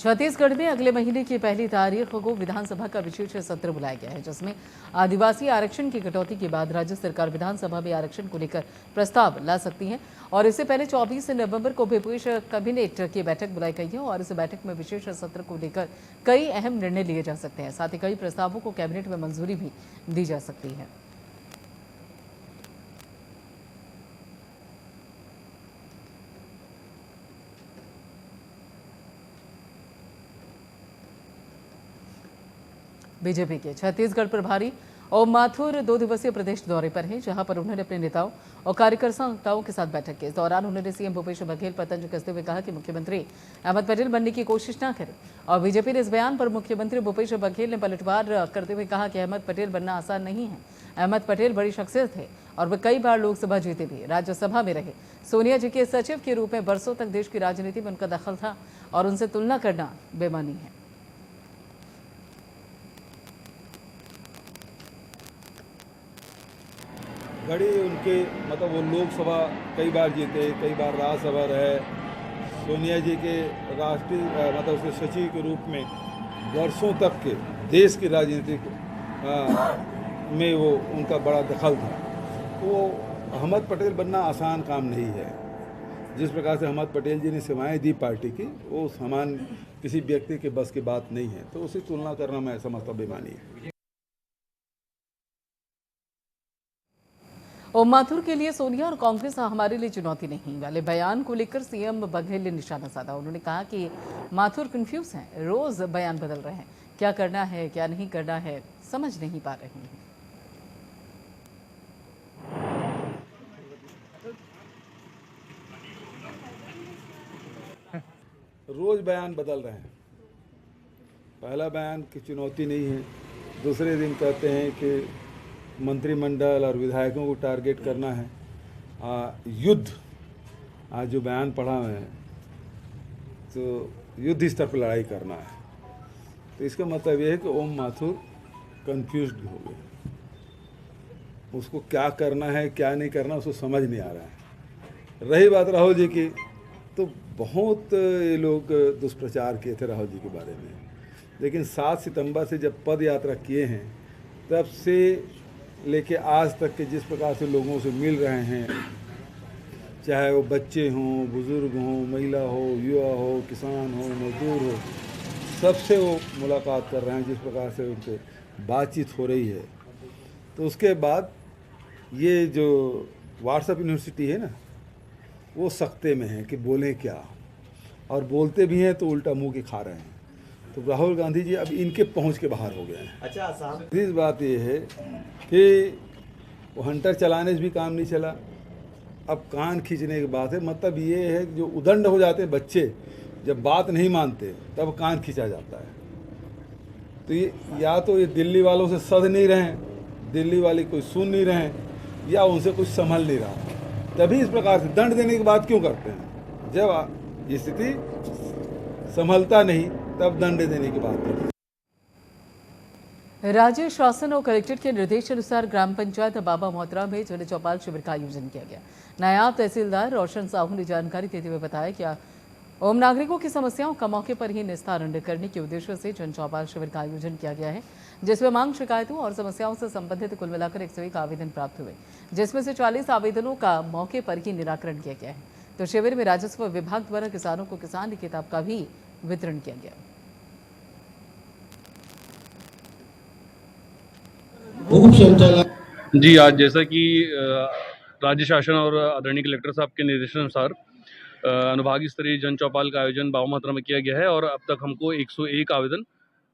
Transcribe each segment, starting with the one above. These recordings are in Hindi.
छत्तीसगढ़ में अगले महीने की पहली तारीख को विधानसभा का विशेष सत्र बुलाया गया है, जिसमें आदिवासी आरक्षण की कटौती के बाद राज्य सरकार विधानसभा में आरक्षण को लेकर प्रस्ताव ला सकती है। और इससे पहले 24 नवंबर को विशेष कैबिनेट की बैठक बुलाई गई है और इस बैठक में विशेष सत्र को लेकर कई अहम निर्णय लिए जा सकते हैं। साथ ही कई प्रस्तावों को कैबिनेट में मंजूरी भी दी जा सकती है। बीजेपी के छत्तीसगढ़ प्रभारी ओम माथुर 2 दिवसीय प्रदेश दौरे पर हैं, जहां पर उन्होंने अपने नेताओं और कार्यकर्ताओं के साथ बैठक की। इस दौरान उन्होंने सीएम भूपेश बघेल पर तंज कसते हुए कहा कि मुख्यमंत्री अहमद पटेल बनने की कोशिश न करें। और बीजेपी ने इस बयान पर मुख्यमंत्री भूपेश बघेल ने पलटवार करते हुए कहा कि अहमद पटेल बनना आसान नहीं है। अहमद पटेल बड़ी शख्सियत थे और वे कई बार लोकसभा जीते भी, राज्यसभा में रहे। सोनिया जी के सचिव के रूप में बरसों तक देश की राजनीति में उनका दखल था और उनसे तुलना करना बेमानी है। घड़ी उनके मतलब वो लोकसभा कई बार जीते, कई बार राज्यसभा रहे। सोनिया जी के राष्ट्रीय मतलब उसके सचिव के रूप में वर्षों तक के देश की राजनीति में वो उनका बड़ा दखल था। तो अहमद पटेल बनना आसान काम नहीं है। जिस प्रकार से अहमद पटेल जी ने सेवाएं दी पार्टी की, वो समान किसी व्यक्ति के बस की बात नहीं है। तो उसकी तुलना करना मैं समझता बेमानी है। ओम माथुर के लिए सोनिया और कांग्रेस हमारे लिए चुनौती नहीं वाले बयान को लेकर सीएम बघेल ने निशाना साधा। उन्होंने कहा कि माथुर कंफ्यूज हैं, रोज बयान बदल रहे हैं, क्या करना है क्या नहीं करना है समझ नहीं पा रहे हैं। रोज बयान बदल रहे हैं। पहला बयान की चुनौती नहीं है, दूसरे दिन कहते हैं कि मंत्रिमंडल और विधायकों को टारगेट करना है। युद्ध, आज जो बयान पढ़ा है तो युद्ध स्तर पर लड़ाई करना है। तो इसका मतलब ये है कि ओम माथुर कंफ्यूज्ड हो गए। उसको क्या करना है क्या नहीं करना उसको समझ नहीं आ रहा है। रही बात राहुल जी की, तो बहुत ये लोग दुष्प्रचार किए थे राहुल जी के बारे में, लेकिन 7 सितंबर से जब पद यात्रा किए हैं तब से लेके आज तक के जिस प्रकार से लोगों से मिल रहे हैं, चाहे वो बच्चे हों, बुज़ुर्ग हों, महिला हो, युवा हो, किसान हो, मजदूर हो, सबसे वो मुलाकात कर रहे हैं। जिस प्रकार से उनसे बातचीत हो रही है, तो उसके बाद ये जो व्हाट्सएप यूनिवर्सिटी है ना, वो सख्ते में है कि बोलें क्या, और बोलते भी हैं तो उल्टा मुंह के खा रहे हैं। तो राहुल गांधी जी अब इनके पहुंच के बाहर हो गए हैं। अच्छा साहब, इस बात ये है कि वो हंटर चलाने से भी काम नहीं चला, अब कान खींचने की बात है। मतलब ये है कि जो उदंड हो जाते हैं बच्चे, जब बात नहीं मानते तब कान खींचा जाता है। तो ये या तो ये दिल्ली वालों से सध नहीं रहे, दिल्ली वाले कोई सुन नहीं रहे, या उनसे कुछ संभल नहीं रहा। तभी इस प्रकार से दंड देने की बात क्यों करते हैं? जब ये स्थिति संभलता नहीं तब दंड देने की बात करते हैं। राज्य शासन और कलेक्टर के निर्देशानुसार ग्राम पंचायत बाबा मोहतरा में जन चौपाल शिविर का आयोजन किया गया। नायब तहसीलदार रोशन साहू ने जानकारी देते हुए बताया कि ओम नागरिकों की समस्याओं का मौके पर ही निस्तारण करने के उद्देश्य से जन चौपाल शिविर का आयोजन किया गया है, जिसमें मांग, शिकायतों और समस्याओं से संबंधित कुल मिलाकर 101 आवेदन प्राप्त हुए, जिसमें से 40 आवेदनों का मौके पर ही निराकरण किया गया है। तो शिविर में राजस्व विभाग द्वारा किसानों को किसान किताब का भी वितरण किया गया। जी, आज जैसा कि राज्य शासन और आदरणीय कलेक्टर साहब के निर्देशानुसार अनुभागीय स्तरीय जन चौपाल का आयोजन बाबा मोहतरा में किया गया है और अब तक हमको 101 आवेदन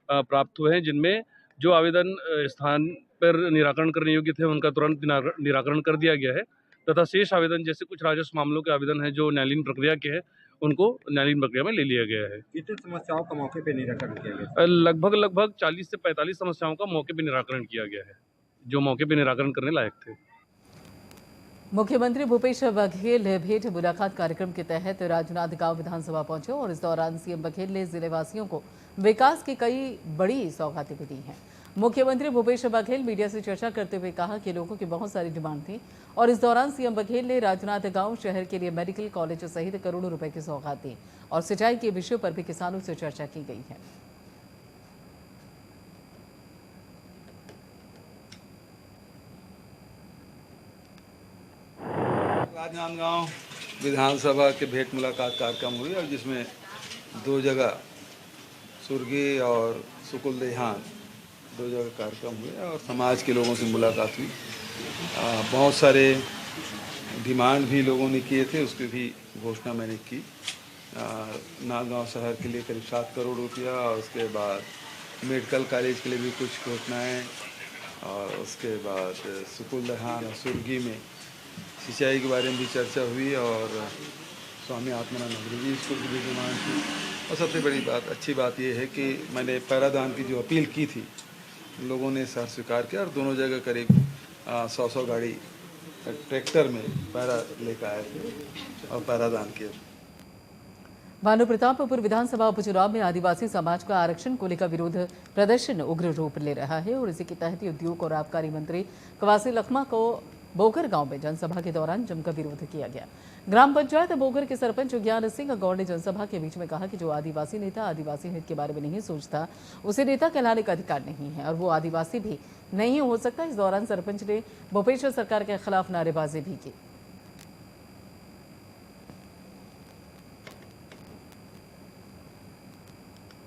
प्राप्त हुए हैं, जिनमें जो आवेदन स्थान पर निराकरण करने योग्य थे उनका तुरंत निराकरण कर दिया गया है, तथा शेष आवेदन जैसे कुछ राजस्व मामलों के आवेदन हैं जो न्यायालयीन प्रक्रिया के हैं, उनको न्यायालयीन प्रक्रिया में ले लिया गया है। कितनी समस्याओं का मौके पर निराकरण किया गया? लगभग 40 से 45 समस्याओं का मौके पर निराकरण किया गया है, जो मौके पर निराकरण करने लायक थे। मुख्यमंत्री भूपेश बघेल भेंट मुलाकात कार्यक्रम के तहत राजनांदगांव विधानसभा पहुंचे और इस दौरान सीएम बघेल ने जिलेवासियों को विकास की कई बड़ी सौगातें भी दी हैं। मुख्यमंत्री भूपेश बघेल मीडिया से चर्चा करते हुए कहा कि लोगों की बहुत सारी डिमांड थी और इस दौरान सीएम बघेल ने राजनांदगांव शहर के लिए मेडिकल कॉलेज सहित करोड़ों रुपए की सौगात दी और सिंचाई के विषयों पर भी किसानों से चर्चा की गई है। राजनांदगांव विधानसभा के भेंट मुलाकात कार्यक्रम हुई और जिसमें 2 जगह सुर्गी और सुकुल देहान 2 जगह कार्यक्रम हुए और समाज के लोगों से मुलाकात हुई। बहुत सारे डिमांड भी लोगों ने किए थे, उसकी भी घोषणा मैंने की। नांदगांव शहर के लिए करीब 7 करोड़ रुपया और उसके बाद मेडिकल कॉलेज के लिए भी कुछ घोषणाएँ और उसके बाद सुकुल देहान और सुर्गी में सिंचाई के बारे में भी चर्चा हुई और स्वामी आत्मानंद नगरी इसको भी डिमांड थी। और सबसे बड़ी बात, अच्छी बात यह है कि मैंने पैरादान की जो अपील की थी लोगों ने सर स्वीकार किया और दोनों जगह करीब 100 गाड़ी ट्रैक्टर में पैरा लेकर आए थे और पैरादान किया। भानुप्रतापपुर विधानसभा उपचुनाव में आदिवासी समाज का आरक्षण को लेकर विरोध प्रदर्शन उग्र रूप ले रहा है और इसी के तहत उद्योग और आबकारी मंत्री कवासी लखमा को बोगर गांव में जनसभा के दौरान जमकर विरोध किया गया। ग्राम पंचायत बोगर के सरपंच ज्ञान सिंह गौड़ ने जनसभा के बीच में कहा कि जो आदिवासी नेता आदिवासी हित के बारे में नहीं सोचता उसे नेता कहलाने का अधिकार नहीं है और वो आदिवासी भी नहीं हो सकता। इस दौरान सरपंच ने भूपेश सरकार के खिलाफ नारेबाजी भी की।